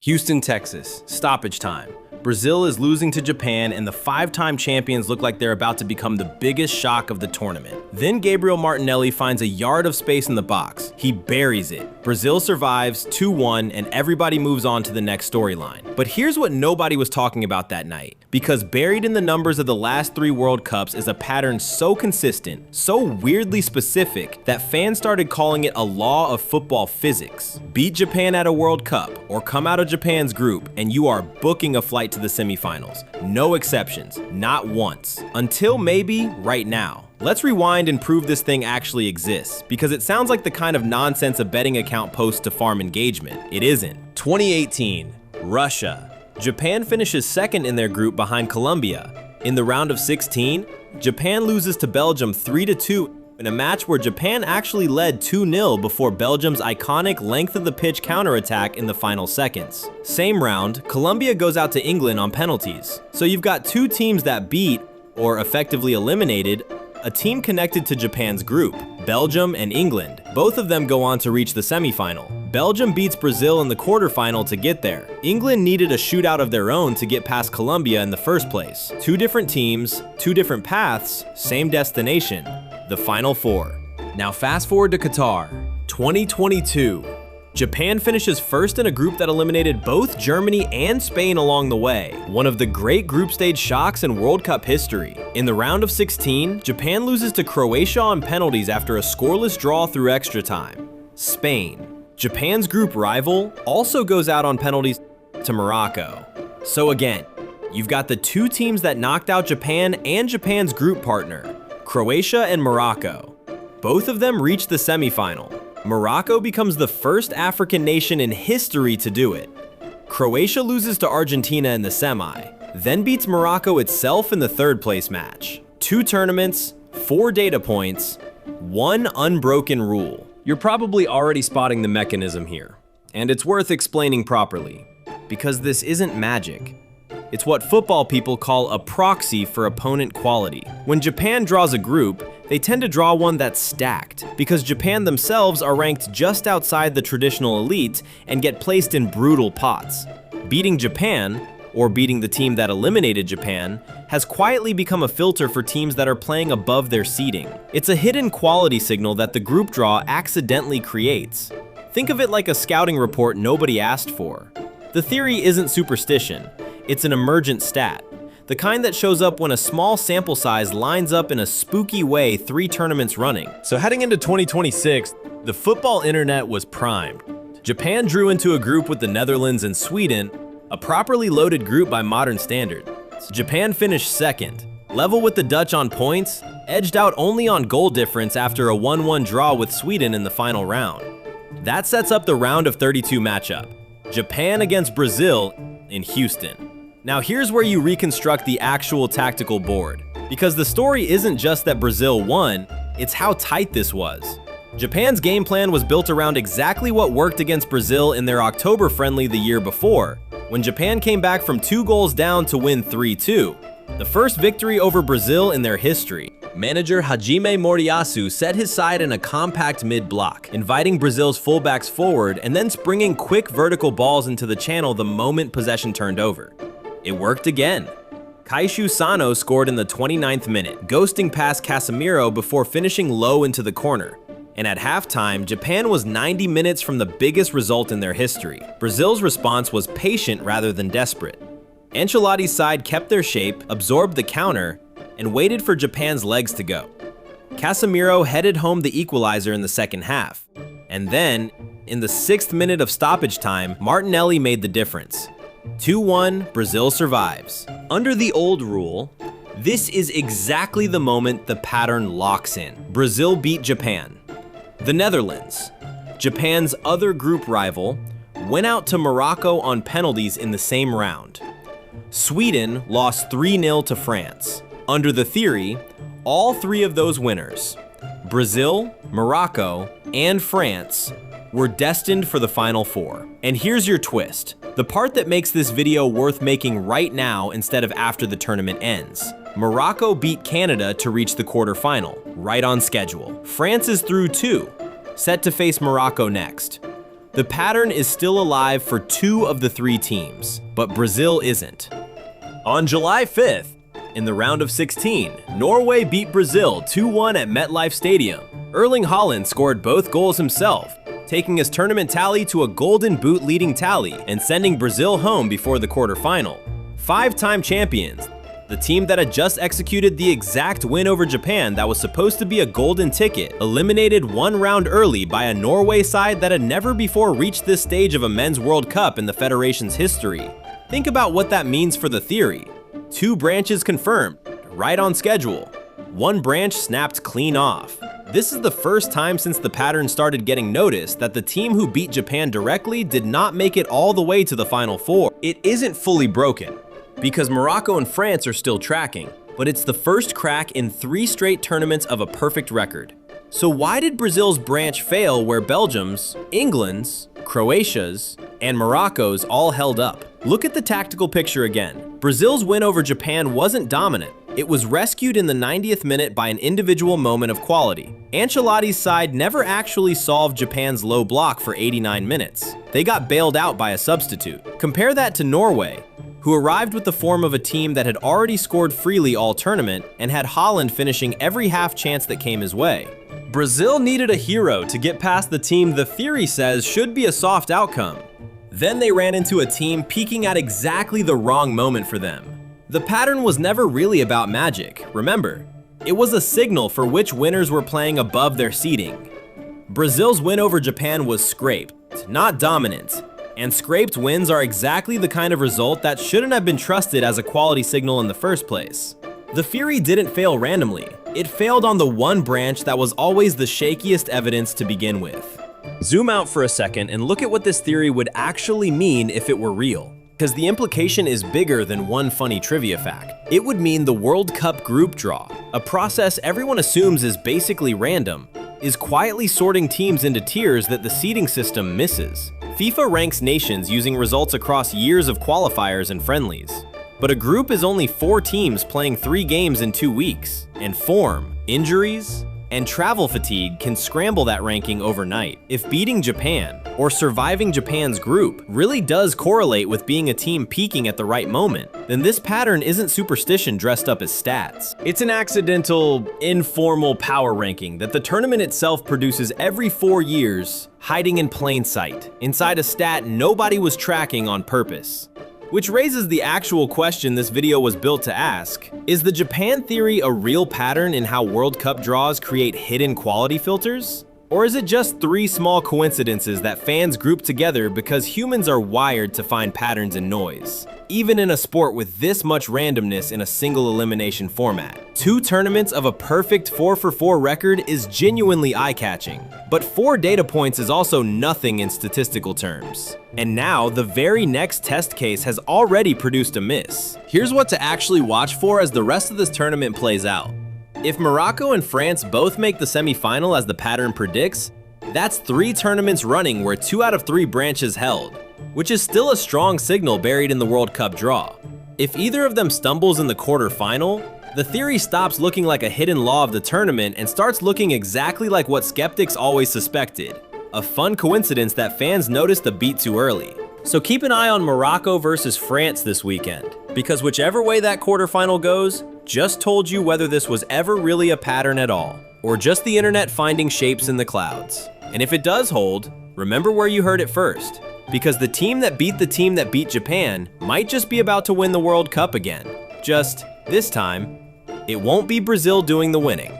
Houston, Texas, stoppage time. Brazil is losing to Japan, and the five-time champions look like they're about to become the biggest shock of the tournament. Then Gabriel Martinelli finds a yard of space in the box. He buries it. Brazil survives 2-1, and everybody moves on to the next storyline. But here's what nobody was talking about that night. Because buried in the numbers of the last 3 World Cups is a pattern so consistent, so weirdly specific, that fans started calling it a law of football physics. Beat Japan at a World Cup, or come out of Japan's group, and you are booking a flight to the semifinals. No exceptions, not once. Until maybe right now. Let's rewind and prove this thing actually exists, because it sounds like the kind of nonsense a betting account posts to farm engagement. It isn't. 2018, Russia. Japan finishes second in their group behind Colombia. In the round of 16, Japan loses to Belgium 3-2 in a match where Japan actually led 2-0 before Belgium's iconic length of the pitch counterattack in the final seconds. Same round, Colombia goes out to England on penalties. So you've got 2 teams that beat, or effectively eliminated, a team connected to Japan's group, Belgium and England. Both of them go on to reach the semifinal. Belgium beats Brazil in the quarterfinal to get there. England needed a shootout of their own to get past Colombia in the first place. 2 different teams, 2 different paths, same destination, the Final Four. Now fast forward to Qatar, 2022. Japan finishes first in a group that eliminated both Germany and Spain along the way. One of the great group stage shocks in World Cup history. In the round of 16, Japan loses to Croatia on penalties after a scoreless draw through extra time. Spain, Japan's group rival, also goes out on penalties to Morocco. So again, you've got the 2 teams that knocked out Japan and Japan's group partner, Croatia and Morocco. Both of them reach the semifinal. Morocco becomes the first African nation in history to do it. Croatia loses to Argentina in the semi, then beats Morocco itself in the 3rd place match. 2 tournaments, 4 data points, 1 unbroken rule. You're probably already spotting the mechanism here, and it's worth explaining properly, because this isn't magic. It's what football people call a proxy for opponent quality. When Japan draws a group, they tend to draw one that's stacked, because Japan themselves are ranked just outside the traditional elite and get placed in brutal pots. Beating Japan, or beating the team that eliminated Japan, has quietly become a filter for teams that are playing above their seeding. It's a hidden quality signal that the group draw accidentally creates. Think of it like a scouting report nobody asked for. The theory isn't superstition. It's an emergent stat, the kind that shows up when a small sample size lines up in a spooky way 3 tournaments running. So heading into 2026, the football internet was primed. Japan drew into a group with the Netherlands and Sweden, a properly loaded group by modern standards. Japan finished second, level with the Dutch on points, edged out only on goal difference after a 1-1 draw with Sweden in the final round. That sets up the round of 32 matchup, Japan against Brazil in Houston. Now here's where you reconstruct the actual tactical board, because the story isn't just that Brazil won, it's how tight this was. Japan's game plan was built around exactly what worked against Brazil in their October friendly the year before, when Japan came back from 2 goals down to win 3-2, the first victory over Brazil in their history. Manager Hajime Moriyasu set his side in a compact mid-block, inviting Brazil's fullbacks forward and then springing quick vertical balls into the channel the moment possession turned over. It worked again. Kaishu Sano scored in the 29th minute, ghosting past Casemiro before finishing low into the corner. And at halftime, Japan was 90 minutes from the biggest result in their history. Brazil's response was patient rather than desperate. Ancelotti's side kept their shape, absorbed the counter, and waited for Japan's legs to go. Casemiro headed home the equalizer in the second half. And then, in the 6th minute of stoppage time, Martinelli made the difference. 2-1, Brazil survives. Under the old rule, this is exactly the moment the pattern locks in. Brazil beat Japan. The Netherlands, Japan's other group rival, went out to Morocco on penalties in the same round. Sweden lost 3-0 to France. Under the theory, all 3 of those winners, Brazil, Morocco, and France, were destined for the Final Four. And here's your twist, the part that makes this video worth making right now instead of after the tournament ends. Morocco beat Canada to reach the quarterfinal, right on schedule. France is through too, set to face Morocco next. The pattern is still alive for 2 of the 3 teams, but Brazil isn't. On July 5th, in the round of 16, Norway beat Brazil 2-1 at MetLife Stadium. Erling Haaland scored both goals himself, taking his tournament tally to a Golden Boot leading tally and sending Brazil home before the quarterfinal. 5-time champions, the team that had just executed the exact win over Japan that was supposed to be a golden ticket, eliminated 1 round early by a Norway side that had never before reached this stage of a men's World Cup in the federation's history. Think about what that means for the theory. 2 branches confirmed, right on schedule. 1 branch snapped clean off. This is the first time since the pattern started getting noticed that the team who beat Japan directly did not make it all the way to the Final Four. It isn't fully broken, because Morocco and France are still tracking, but it's the first crack in 3 straight tournaments of a perfect record. So why did Brazil's branch fail where Belgium's, England's, Croatia's, and Morocco's all held up? Look at the tactical picture again. Brazil's win over Japan wasn't dominant. It was rescued in the 90th minute by an individual moment of quality. Ancelotti's side never actually solved Japan's low block for 89 minutes. They got bailed out by a substitute. Compare that to Norway, who arrived with the form of a team that had already scored freely all tournament and had Haaland finishing every half chance that came his way. Brazil needed a hero to get past the team the theory says should be a soft outcome. Then they ran into a team peaking at exactly the wrong moment for them. The pattern was never really about magic, remember. It was a signal for which winners were playing above their seeding. Brazil's win over Japan was scraped, not dominant. And scraped wins are exactly the kind of result that shouldn't have been trusted as a quality signal in the first place. The theory didn't fail randomly. It failed on the 1 branch that was always the shakiest evidence to begin with. Zoom out for a second and look at what this theory would actually mean if it were real. Because the implication is bigger than one funny trivia fact. It would mean the World Cup group draw, a process everyone assumes is basically random, is quietly sorting teams into tiers that the seeding system misses. FIFA ranks nations using results across years of qualifiers and friendlies. But a group is only 4 teams playing 3 games in 2 weeks, and form, injuries, and travel fatigue can scramble that ranking overnight. If beating Japan, or surviving Japan's group, really does correlate with being a team peaking at the right moment, then this pattern isn't superstition dressed up as stats. It's an accidental, informal power ranking that the tournament itself produces every 4 years, hiding in plain sight, inside a stat nobody was tracking on purpose. Which raises the actual question this video was built to ask. Is the Japan theory a real pattern in how World Cup draws create hidden quality filters? Or is it just 3 small coincidences that fans group together because humans are wired to find patterns in noise? Even in a sport with this much randomness in a single elimination format. 2 tournaments of a perfect 4-for-4 record is genuinely eye-catching. But 4 data points is also nothing in statistical terms. And now, the very next test case has already produced a miss. Here's what to actually watch for as the rest of this tournament plays out. If Morocco and France both make the semi-final as the pattern predicts, that's 3 tournaments running where 2 out of 3 branches held, which is still a strong signal buried in the World Cup draw. If either of them stumbles in the quarterfinal, the theory stops looking like a hidden law of the tournament and starts looking exactly like what skeptics always suspected, a fun coincidence that fans noticed a beat too early. So keep an eye on Morocco versus France this weekend, because whichever way that quarterfinal goes, just told you whether this was ever really a pattern at all, or just the internet finding shapes in the clouds. And if it does hold, remember where you heard it first, because the team that beat Japan might just be about to win the World Cup again. Just, this time, it won't be Brazil doing the winning.